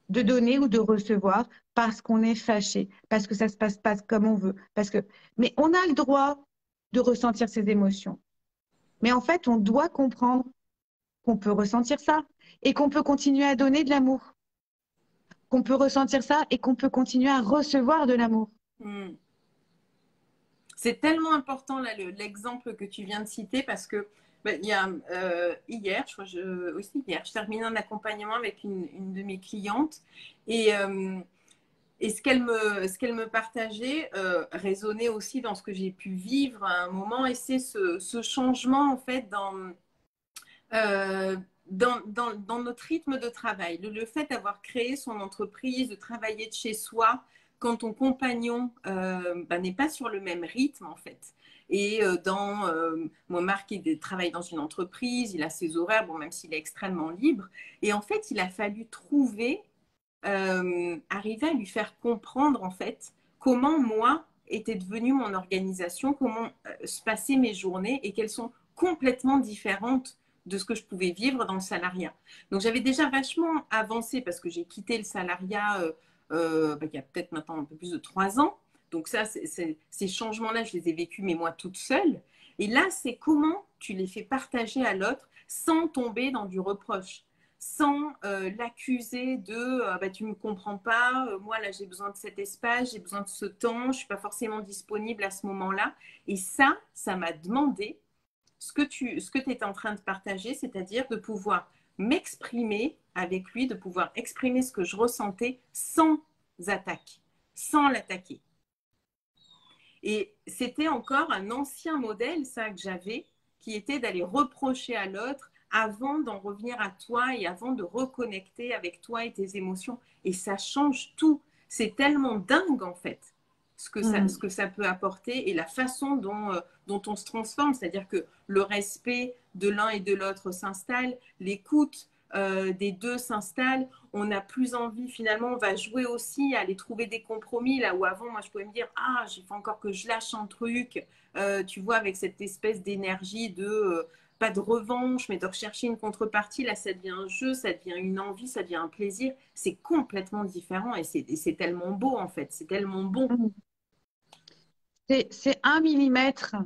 de donner ou de recevoir parce qu'on est fâché, parce que ça se passe pas comme on veut, mais on a le droit de ressentir ces émotions. Mais en fait, on doit comprendre qu'on peut ressentir ça et qu'on peut continuer à donner de l'amour, qu'on peut ressentir ça et qu'on peut continuer à recevoir de l'amour. Hmm. C'est tellement important là l'exemple que tu viens de citer parce que il y a hier, je crois, aussi hier, je terminais un accompagnement avec une de mes clientes et ce qu'elle me partageait résonnait aussi dans ce que j'ai pu vivre à un moment et c'est ce changement en fait euh, dans notre rythme de travail. Le fait d'avoir créé son entreprise, de travailler de chez soi, quand ton compagnon n'est pas sur le même rythme en fait. Et moi, Marc, il travaille dans une entreprise, il a ses horaires, bon, même s'il est extrêmement libre. Et en fait, il a fallu trouver, arriver à lui faire comprendre en fait comment moi était devenue mon organisation, comment se passaient mes journées et qu'elles sont complètement différentes de ce que je pouvais vivre dans le salariat. Donc j'avais déjà vachement avancé parce que j'ai quitté le salariat il y a peut-être maintenant un peu plus de 3 ans. Donc ça, ces changements-là, je les ai vécus, mais moi toute seule. Et là, c'est comment tu les fais partager à l'autre sans tomber dans du reproche, sans l'accuser de tu me comprends pas, moi là j'ai besoin de cet espace, j'ai besoin de ce temps, je suis pas forcément disponible à ce moment-là. Et ça m'a demandé ce que tu étais en train de partager, c'est-à-dire de pouvoir m'exprimer avec lui, de pouvoir exprimer ce que je ressentais sans attaque, sans l'attaquer. Et c'était encore un ancien modèle, ça, que j'avais, qui était d'aller reprocher à l'autre avant d'en revenir à toi et avant de reconnecter avec toi et tes émotions. Et ça change tout. C'est tellement dingue, en fait, ce que ça peut apporter et la façon dont on se transforme. C'est-à-dire que le respect de l'un et de l'autre s'installe, l'écoute des deux s'installe, on n'a plus envie, finalement, on va jouer aussi à aller trouver des compromis, là où avant, moi, je pouvais me dire, ah, il faut encore que je lâche un truc, tu vois, avec cette espèce d'énergie de, pas de revanche, mais de rechercher une contrepartie, là, ça devient un jeu, ça devient une envie, ça devient un plaisir, c'est complètement différent et c'est tellement beau, en fait, c'est tellement bon. C'est 1 millimètre,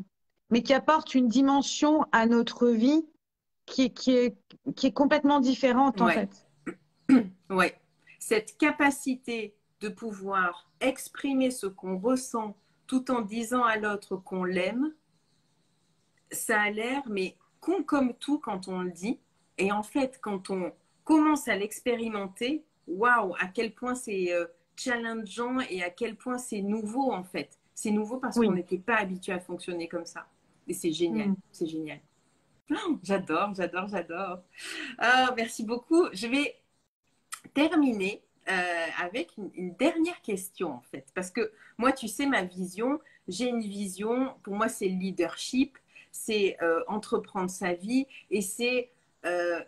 mais qui apporte une dimension à notre vie qui est complètement différente, en Ouais, fait. ouais. Cette capacité de pouvoir exprimer ce qu'on ressent tout en disant à l'autre qu'on l'aime, ça a l'air, mais con comme tout quand on le dit. Et en fait, quand on commence à l'expérimenter, waouh, à quel point c'est challengeant et à quel point c'est nouveau en fait. C'est nouveau parce qu'on Oui. n'était pas habitué à fonctionner comme ça. Et c'est génial, Mm. c'est génial. Oh, j'adore, j'adore, j'adore. Ah, merci beaucoup. Je vais terminer avec une dernière question en fait. Parce que moi, tu sais, ma vision, j'ai une vision, pour moi, c'est le leadership, c'est entreprendre sa vie et euh,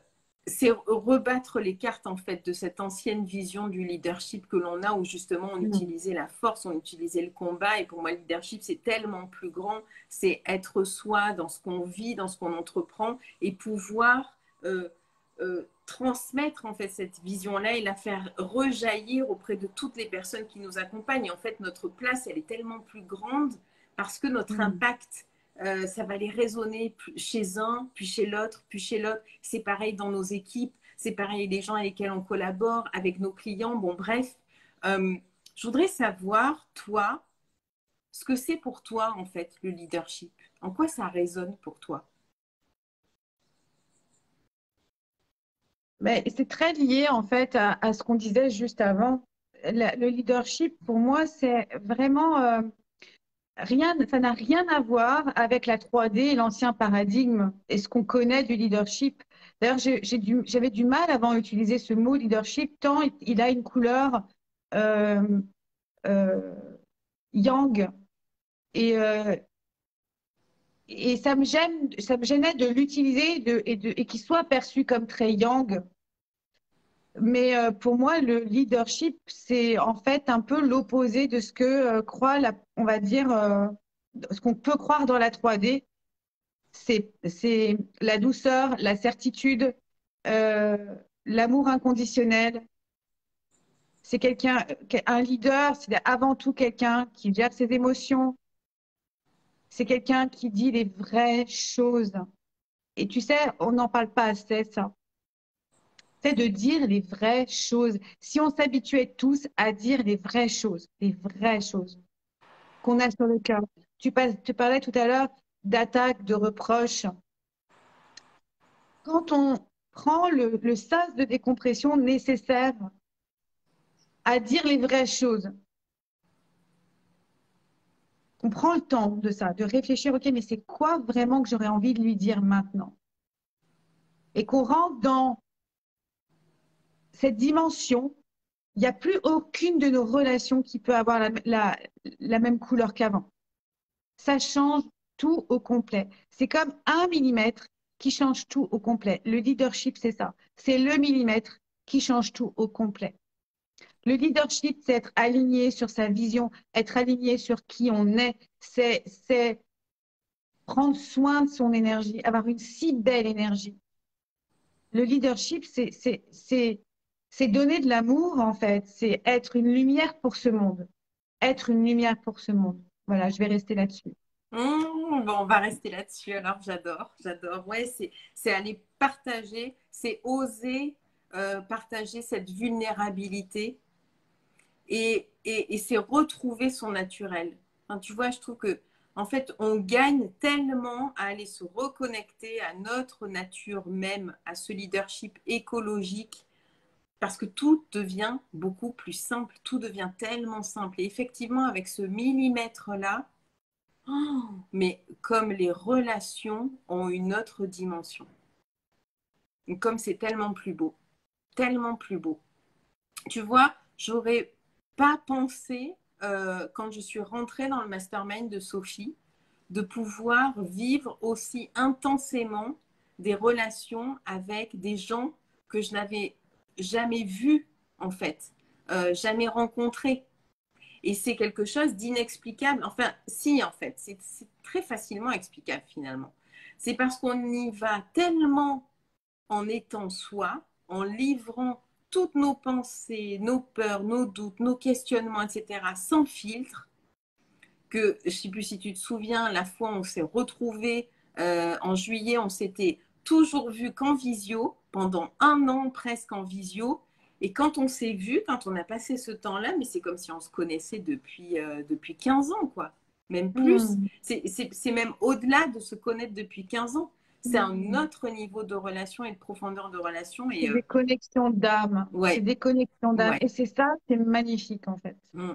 c'est rebattre les cartes en fait de cette ancienne vision du leadership que l'on a où justement on Mm. utilisait la force, on utilisait le combat et pour moi le leadership c'est tellement plus grand, c'est être soi dans ce qu'on vit, dans ce qu'on entreprend et pouvoir transmettre en fait cette vision-là et la faire rejaillir auprès de toutes les personnes qui nous accompagnent. Et en fait, notre place, elle est tellement plus grande parce que notre Mm. impact, ça va aller résonner chez un, puis chez l'autre, puis chez l'autre. C'est pareil dans nos équipes, c'est pareil les gens avec lesquels on collabore, avec nos clients. Bon, bref, je voudrais savoir, toi, ce que c'est pour toi, en fait, le leadership. En quoi ça résonne pour toi? Mais c'est très lié en fait à ce qu'on disait juste avant. Le leadership, pour moi, c'est vraiment rien, ça n'a rien à voir avec la 3D et l'ancien paradigme et ce qu'on connaît du leadership. D'ailleurs, j'avais du mal avant à utiliser ce mot leadership, tant il a une couleur euh, euh, yang. Et, euh, et ça me gênait de l'utiliser et qu'il soit perçu comme très yang. Mais pour moi, le leadership, c'est en fait un peu l'opposé de ce que croit on va dire, ce qu'on peut croire dans la 3D. C'est la douceur, la certitude, euh, l'amour inconditionnel. C'est un leader, c'est avant tout quelqu'un qui gère ses émotions. C'est quelqu'un qui dit les vraies choses. Et tu sais, on n'en parle pas assez, ça. C'est de dire les vraies choses. Si on s'habituait tous à dire les vraies choses qu'on a sur le cœur. Tu parlais tout à l'heure d'attaques, de reproches. Quand on prend le sas de décompression nécessaire à dire les vraies choses, qu'on prend le temps de ça, de réfléchir, OK, mais c'est quoi vraiment que j'aurais envie de lui dire maintenant? Et qu'on rentre dans cette dimension, il n'y a plus aucune de nos relations qui peut avoir la même couleur qu'avant. Ça change tout au complet. C'est comme un millimètre qui change tout au complet. Le leadership, c'est ça. C'est le millimètre qui change tout au complet. Le leadership, c'est être aligné sur sa vision, être aligné sur qui on est. C'est prendre soin de son énergie, avoir une si belle énergie. Le leadership, c'est donner de l'amour, en fait. C'est être une lumière pour ce monde. Être une lumière pour ce monde. Voilà, je vais rester là-dessus. Bon, on va rester là-dessus. Alors, j'adore, j'adore. Ouais, c'est aller partager, c'est oser partager cette vulnérabilité et c'est retrouver son naturel. Enfin, tu vois, je trouve que en fait, on gagne tellement à aller se reconnecter à notre nature même, à ce leadership écologique, parce que tout devient beaucoup plus simple, tout devient tellement simple. Et effectivement, avec ce millimètre-là, oh, mais comme les relations ont une autre dimension, comme c'est tellement plus beau, tellement plus beau. Tu vois, j'aurais pas pensé, quand je suis rentrée dans le mastermind de Sophie, de pouvoir vivre aussi intensément des relations avec des gens que je n'avais jamais vus, en fait, jamais rencontrés. Et c'est quelque chose d'inexplicable. Enfin, si, en fait, c'est très facilement explicable finalement. C'est parce qu'on y va tellement en étant soi, en livrant toutes nos pensées, nos peurs, nos doutes, nos questionnements, etc., sans filtre, que je ne sais plus si tu te souviens, la fois où on s'est retrouvés en juillet, on s'était toujours vu qu'en visio, pendant un an presque en visio. Et quand on s'est vu, quand on a passé ce temps-là, mais c'est comme si on se connaissait depuis 15 ans, quoi. Même plus. Mmh. C'est même au-delà de se connaître depuis 15 ans. C'est un Mmh. autre niveau de relation et de profondeur de relation. C'est Et des connexions d'âme. C'est ouais, des connexions d'âme. ouais. Et c'est ça, c'est magnifique en fait. Mm,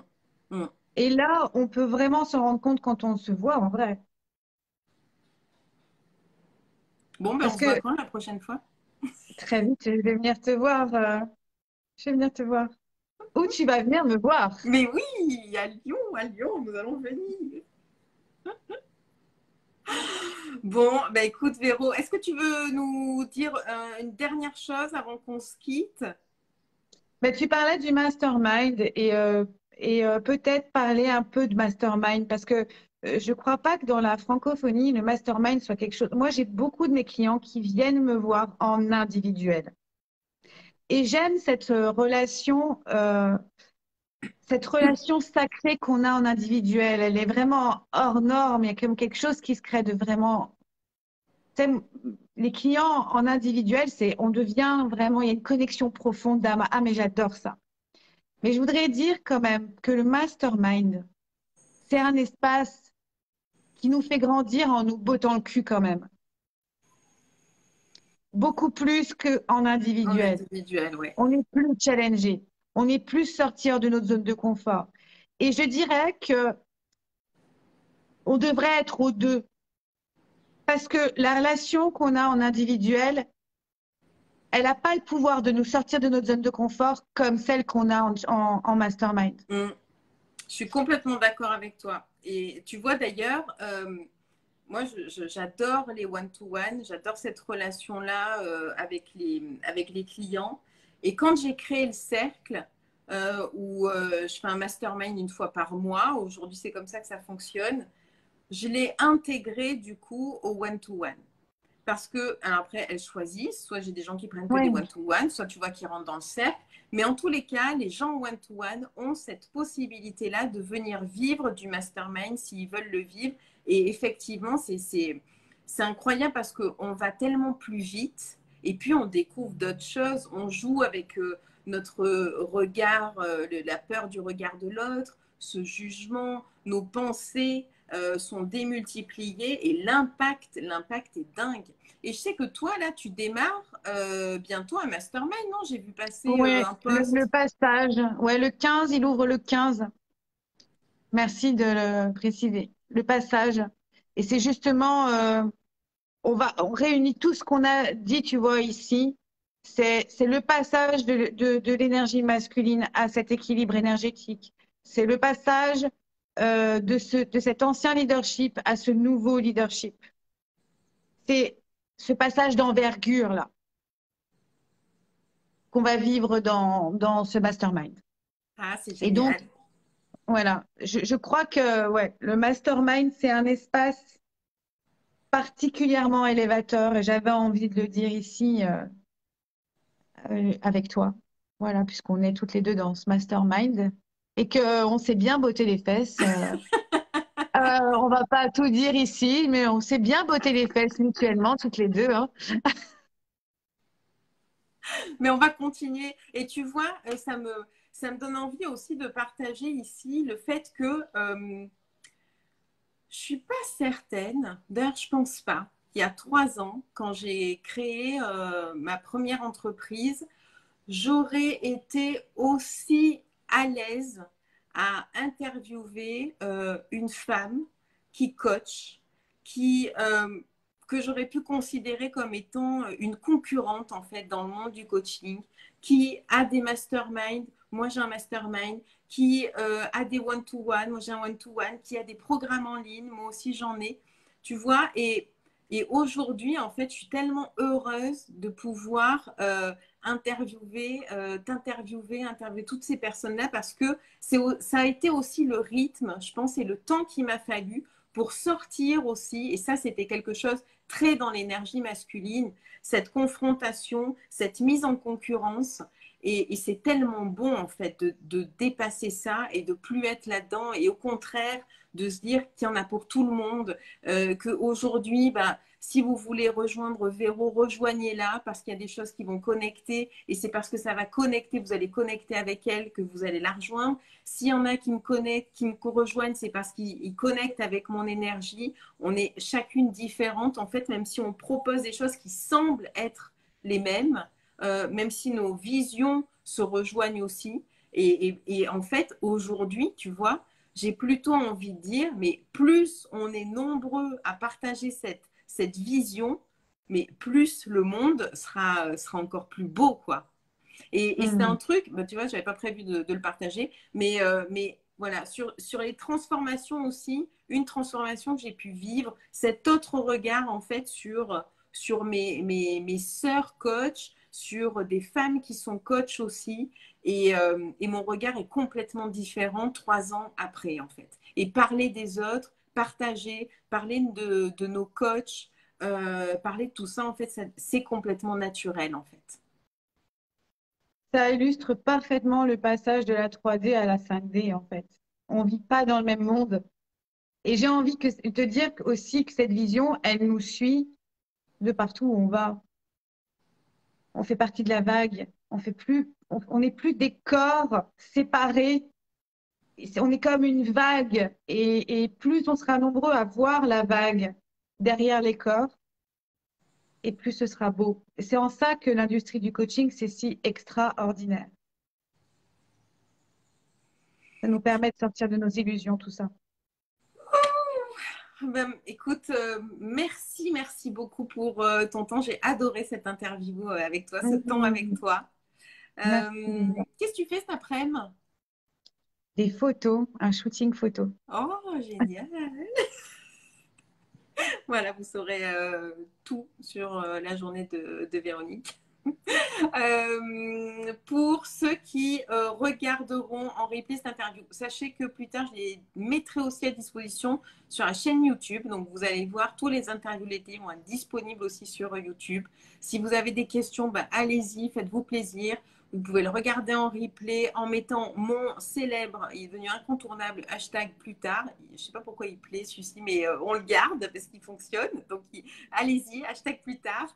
mm. Et là, on peut vraiment se rendre compte quand on se voit en vrai. Bon, ben on Parce se voit que quand la prochaine fois? très vite, je vais venir te voir. Je vais venir te voir. Ou tu vas venir me voir. Mais oui, à Lyon, nous allons venir. Bon, ben écoute Véro, est-ce que tu veux nous dire une dernière chose avant qu'on se quitte? Mais tu parlais du mastermind et peut-être parler un peu de mastermind parce que je ne crois pas que dans la francophonie, le mastermind soit quelque chose. Moi, j'ai beaucoup de mes clients qui viennent me voir en individuel. Et j'aime cette relation sacrée qu'on a en individuel. Elle est vraiment hors norme. Il y a comme quelque chose qui se crée de vraiment. Tu sais, les clients en individuel, on devient vraiment, il y a une connexion profonde d'âme. Ah, mais j'adore ça. Mais je voudrais dire quand même que le mastermind, c'est un espace qui nous fait grandir en nous bottant le cul quand même. beaucoup plus qu'en En individuel. individuel, ouais. On est plus challengé, on est plus sortir de notre zone de confort. Et je dirais que on devrait être aux deux, parce que la relation qu'on a en individuel, elle n'a pas le pouvoir de nous sortir de notre zone de confort comme celle qu'on a en mastermind. Mm. Je suis complètement d'accord avec toi. Et tu vois d'ailleurs, moi, j'adore les one-to-one, j'adore cette relation-là avec les clients. Et quand j'ai créé le cercle, où je fais un mastermind une fois par mois, aujourd'hui c'est comme ça que ça fonctionne, je l'ai intégré du coup au one-to-one. Parce que, alors après, elles choisissent, soit j'ai des gens qui prennent que des Oui, one-to-one, soit tu vois qui rentrent dans le cercle. Mais en tous les cas, les gens one-to-one ont cette possibilité-là de venir vivre du mastermind s'ils veulent le vivre. Et effectivement, c'est incroyable parce qu'on va tellement plus vite et puis on découvre d'autres choses. On joue avec notre regard, la peur du regard de l'autre, ce jugement, nos pensées sont démultipliées et l'impact est dingue. Et je sais que toi, là, tu démarres bientôt un mastermind, non? J'ai vu passer ouais, un le post. passage, ouais, le 15, il ouvre le 15. Merci de le préciser. Le passage. Et c'est justement, on réunit tout ce qu'on a dit, tu vois, ici. C'est le passage de l'énergie masculine à cet équilibre énergétique. C'est le passage de cet ancien leadership à ce nouveau leadership. C'est ce passage d'envergure-là qu'on va vivre dans ce mastermind. Ah, c'est Et donc, génial. voilà, je crois que ouais, le mastermind, c'est un espace particulièrement élévateur et j'avais envie de le dire ici avec toi. Voilà, puisqu'on est toutes les deux dans ce mastermind et qu'on s'est bien botté les fesses. On va pas tout dire ici, mais on s'est bien botté les fesses mutuellement toutes les deux, hein. Mais on va continuer. Et tu vois, ça me donne envie aussi de partager ici le fait que je suis pas certaine, d'ailleurs je pense pas, il y a 3 ans, quand j'ai créé ma première entreprise, j'aurais été aussi à l'aise à interviewer une femme qui coach, qui, que j'aurais pu considérer comme étant une concurrente en fait dans le monde du coaching, qui a des masterminds, moi j'ai un mastermind, qui a des one-to-one, moi j'ai un one-to-one, qui a des programmes en ligne, moi aussi j'en ai, tu vois, et aujourd'hui en fait je suis tellement heureuse de pouvoir interviewer toutes ces personnes-là parce que ça a été aussi le rythme, je pense, et le temps qu'il m'a fallu pour sortir aussi, et ça c'était quelque chose très dans l'énergie masculine, cette confrontation, cette mise en concurrence, et c'est tellement bon en fait de dépasser ça et de plus être là-dedans, et au contraire de se dire qu'il y en a pour tout le monde, qu'aujourd'hui, bah, si vous voulez rejoindre Véro, rejoignez-la parce qu'il y a des choses qui vont connecter et c'est parce que ça va connecter, vous allez connecter avec elle que vous allez la rejoindre. S'il y en a qui me connectent, qui me rejoignent, c'est parce qu'ils connectent avec mon énergie. On est chacune différente en fait, même si on propose des choses qui semblent être les mêmes, même si nos visions se rejoignent aussi. Et en fait, aujourd'hui, tu vois, j'ai plutôt envie de dire, mais plus on est nombreux à partager cette vision, mais plus le monde sera encore plus beau, quoi. Et c'est un Hmm. truc, bah, tu vois, je n'avais pas prévu de le partager, mais voilà, sur les transformations aussi, une transformation que j'ai pu vivre, cet autre regard en fait sur mes sœurs coach, sur des femmes qui sont coach aussi, et mon regard est complètement différent 3 ans après en fait. Et parler des autres, parler de nos coachs, parler de tout ça, en fait, c'est complètement naturel en fait. Ça illustre parfaitement le passage de la 3D à la 5D, en fait. On vit pas dans le même monde. Et j'ai envie de te dire aussi que cette vision, elle nous suit de partout où on va. On fait partie de la vague. On n'est plus des corps séparés. On est comme une vague. Et plus on sera nombreux à voir la vague derrière les corps, et plus ce sera beau. Et c'est en ça que l'industrie du coaching, c'est si extraordinaire. Ça nous permet de sortir de nos illusions, tout ça. Ben, écoute, merci beaucoup pour ton temps. J'ai adoré cette interview avec toi, ce temps avec Mhm. toi. Merci, Lisa. Qu'est-ce que tu fais cet après-midi? Des photos, un shooting photo. Oh, génial. Voilà, vous saurez tout sur la journée de Véronique. Pour ceux qui regarderont en replay cette interview, sachez que plus tard, je les mettrai aussi à disposition sur la chaîne YouTube. Donc, vous allez voir tous les interviews de l'été vont être disponibles aussi sur YouTube. Si vous avez des questions, bah, allez-y, faites-vous plaisir. Vous pouvez le regarder en replay en mettant mon célèbre, il est devenu incontournable, hashtag plus tard. Je ne sais pas pourquoi il plaît celui-ci, mais on le garde parce qu'il fonctionne. Donc, allez-y, hashtag plus tard.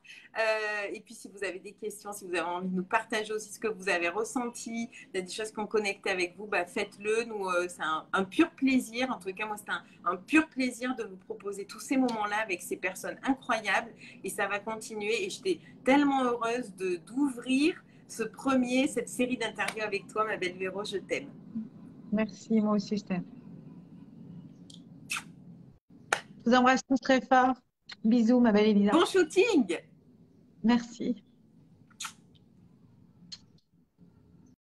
Et puis, si vous avez des questions, si vous avez envie de nous partager aussi ce que vous avez ressenti, il y a des choses qui ont connecté avec vous, bah, faites-le. Nous, c'est un pur plaisir. En tout cas, moi, c'est un pur plaisir de vous proposer tous ces moments-là avec ces personnes incroyables. Et ça va continuer. Et j'étais tellement heureuse d'ouvrir cette série d'interviews avec toi, ma belle Véro. Je t'aime. Merci, moi aussi, je t'aime. Je vous embrasse tous très fort. Bisous, ma belle Elisa. Bon shooting! Merci.